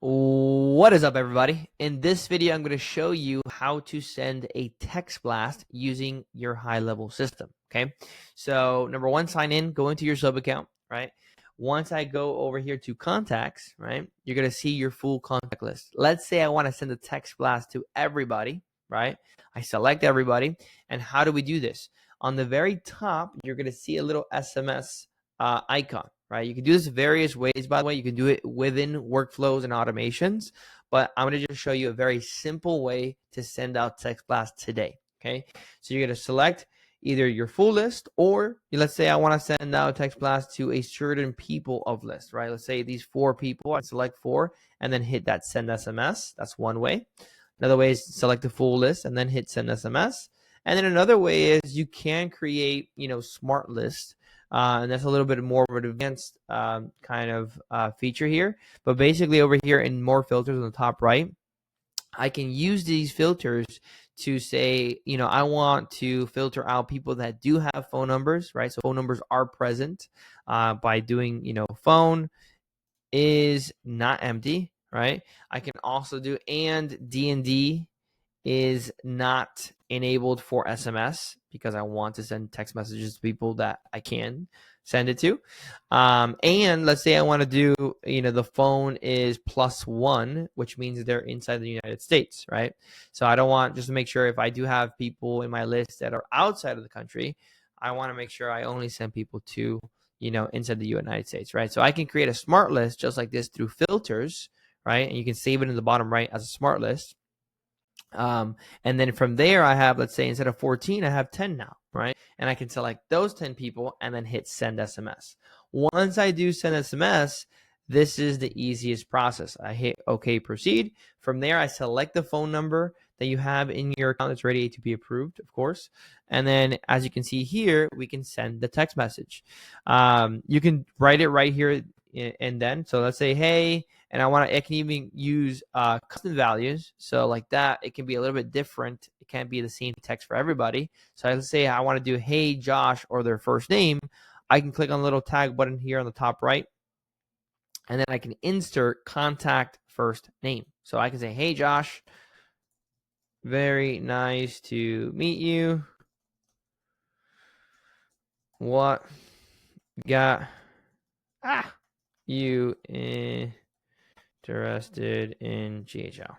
What is up, everybody? In this video, I'm going to show you how to send a text blast using your HighLevel system. Okay, so number one, sign in, go into your sub account, right? Once I go over here to contacts, right, you're going to see your full contact list. Let's say I want to send a text blast to everybody, right? I select everybody. And how do we do this? On the very top, you're going to see a little SMS icon, right? You can do this various ways, by the way. You can do it within workflows and automations, but I'm going to just show you a very simple way to send out text blasts today, okay? So you're going to select either your full list, or let's say I want to send out a text blast to a certain people of list, right? Let's say these 4 people, I select 4 and then hit that send SMS. That's one way. Another way is select the full list and then hit send SMS. And then another way is you can create, smart lists. And that's a little bit more of an advanced kind of feature here. But basically over here in more filters on the top right, I can use these filters to say, I want to filter out people that do have phone numbers, right? So phone numbers are present by doing, phone is not empty, right? I can also do and D&D is not enabled for SMS because I want to send text messages to people that I can send it to. And let's say I want to do, the phone is +1, which means they're inside the United States, right? So I don't want, just to make sure if I do have people in my list that are outside of the country, I want to make sure I only send people to, inside the United States, right? So I can create a smart list just like this through filters, right? And you can save it in the bottom right as a smart list. And then from there, I have, let's say instead of 14, I have 10 now, right? And I can select those 10 people and then hit send SMS. Once I do send SMS, this is the easiest process. I hit OK, proceed. From there, I select the phone number that you have in your account that's ready to be approved, of course. And then as you can see here, we can send the text message. You can write it right here and then. So let's say, hey, and I can even use custom values. So like that, it can be a little bit different. It can't be the same text for everybody. So let's say I want to do, hey, Josh, or their first name. I can click on the little tag button here on the top right. And then I can insert contact first name. So I can say, hey, Josh, very nice to meet you. What got you interested in GHL?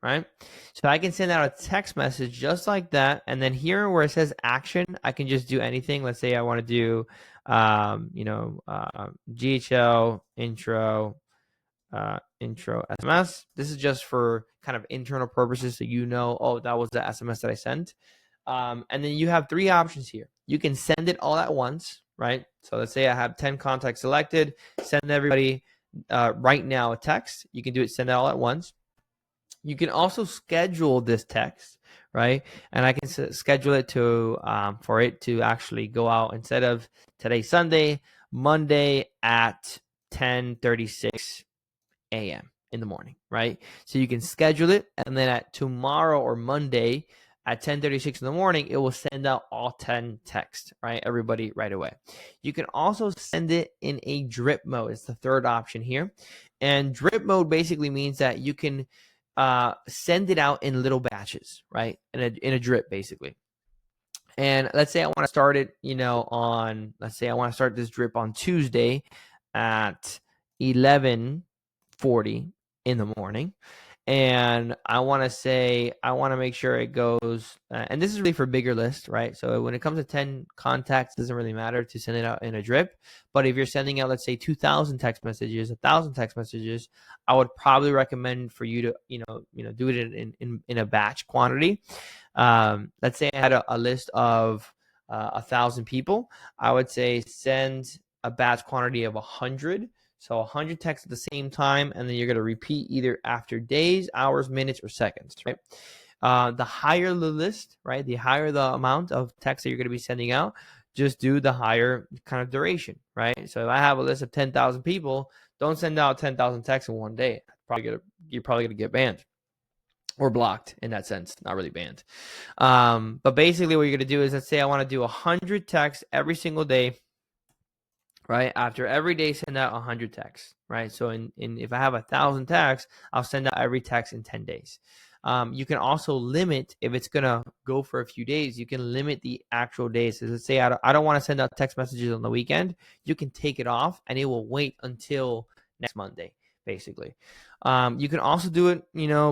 Right? So I can send out a text message just like that. And then here where it says action, I can just do anything. Let's say I want to do, GHL intro SMS. This is just for kind of internal purposes. So, oh, that was the SMS that I sent. And then you have 3 options here. You can send it all at once, right? So let's say I have 10 contacts selected, send everybody right now a text. You can do it, send it all at once. You can also schedule this text, right? And I can schedule it to for it to actually go out instead of today, Sunday, Monday at 10:36 a.m. in the morning, right? So you can schedule it, and then at tomorrow or Monday at 10:36 in the morning, it will send out all 10 texts, right? Everybody right away. You can also send it in a drip mode. It's the third option here. And drip mode basically means that you can send it out in little batches, right? In a drip, basically. And let's say I want to start it, let's say I want to start this drip on Tuesday at 11:40 in the morning. And I want to make sure it goes, and this is really for bigger lists, right? So when it comes to 10 contacts, it doesn't really matter to send it out in a drip. But if you're sending out, let's say 2,000 text messages, 1,000 text messages, I would probably recommend for you to, do it in a batch quantity. Let's say I had a list of 1,000 people. I would say send a batch quantity of 100. So 100 texts at the same time, and then you're going to repeat either after days, hours, minutes, or seconds, right? The higher the list, right, the higher the amount of text that you're going to be sending out, just do the higher kind of duration, right? So if I have a list of 10,000 people, don't send out 10,000 texts in one day. You're probably going to get banned or blocked in that sense, not really banned. But basically what you're going to do is, let's say I want to do 100 texts every single day right? After every day, send out 100 texts, right? So if I have 1,000 texts, I'll send out every text in 10 days. You can also limit, if it's going to go for a few days, you can limit the actual days. So let's say I don't want to send out text messages on the weekend. You can take it off and it will wait until next Monday, basically. You can also do it,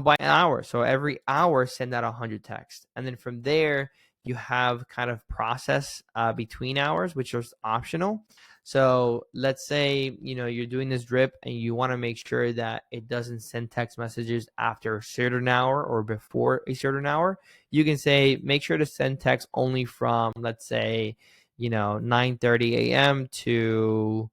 by an hour. So every hour, send out 100 texts. And then from there, you have kind of process between hours, which is optional. So let's say, you're doing this drip and you want to make sure that it doesn't send text messages after a certain hour or before a certain hour. You can say, make sure to send text only from, let's say, 9:30 a.m. to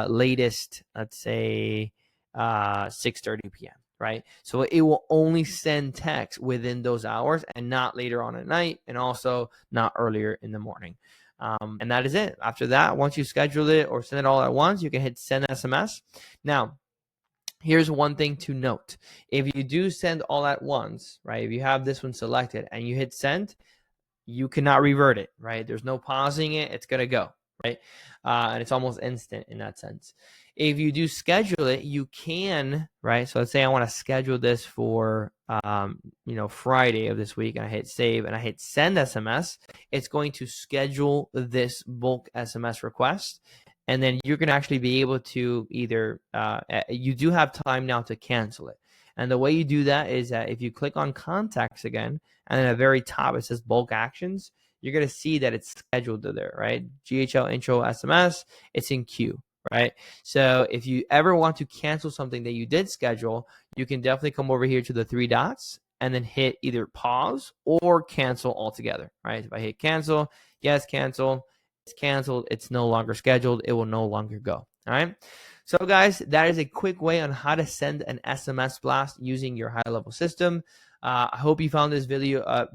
latest, let's say, 6:30 p.m. Right? So it will only send text within those hours and not later on at night, and also not earlier in the morning. And that is it. After that, once you schedule it or send it all at once, you can hit send SMS. Now, here's one thing to note. If you do send all at once, right, if you have this one selected and you hit send, you cannot revert it, right? There's no pausing it. It's going to go, right? And it's almost instant in that sense. If you do schedule it, you can, right? So let's say I want to schedule this for, Friday of this week, and I hit save and I hit send SMS. It's going to schedule this bulk SMS request. And then you're going to actually be able to either, you do have time now to cancel it. And the way you do that is that if you click on contacts again, and then at the very top it says bulk actions, you're going to see that it's scheduled to there, right? GHL intro SMS, it's in queue, right? So if you ever want to cancel something that you did schedule, you can definitely come over here to the three dots and then hit either pause or cancel altogether, right? If I hit cancel, yes, cancel, it's canceled, it's no longer scheduled, it will no longer go, all right? So guys, that is a quick way on how to send an SMS blast using your HighLevel system. I hope you found this video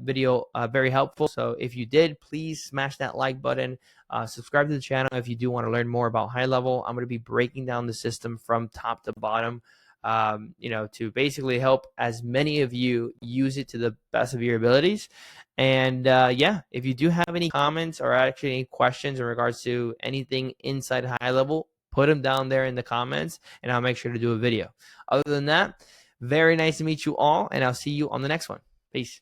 very helpful. So if you did, please smash that like button. Subscribe to the channel if you do want to learn more about HighLevel. I'm going to be breaking down the system from top to bottom, to basically help as many of you use it to the best of your abilities. And if you do have any comments or actually any questions in regards to anything inside HighLevel, put them down there in the comments and I'll make sure to do a video. Other than that, very nice to meet you all, and I'll see you on the next one. Peace.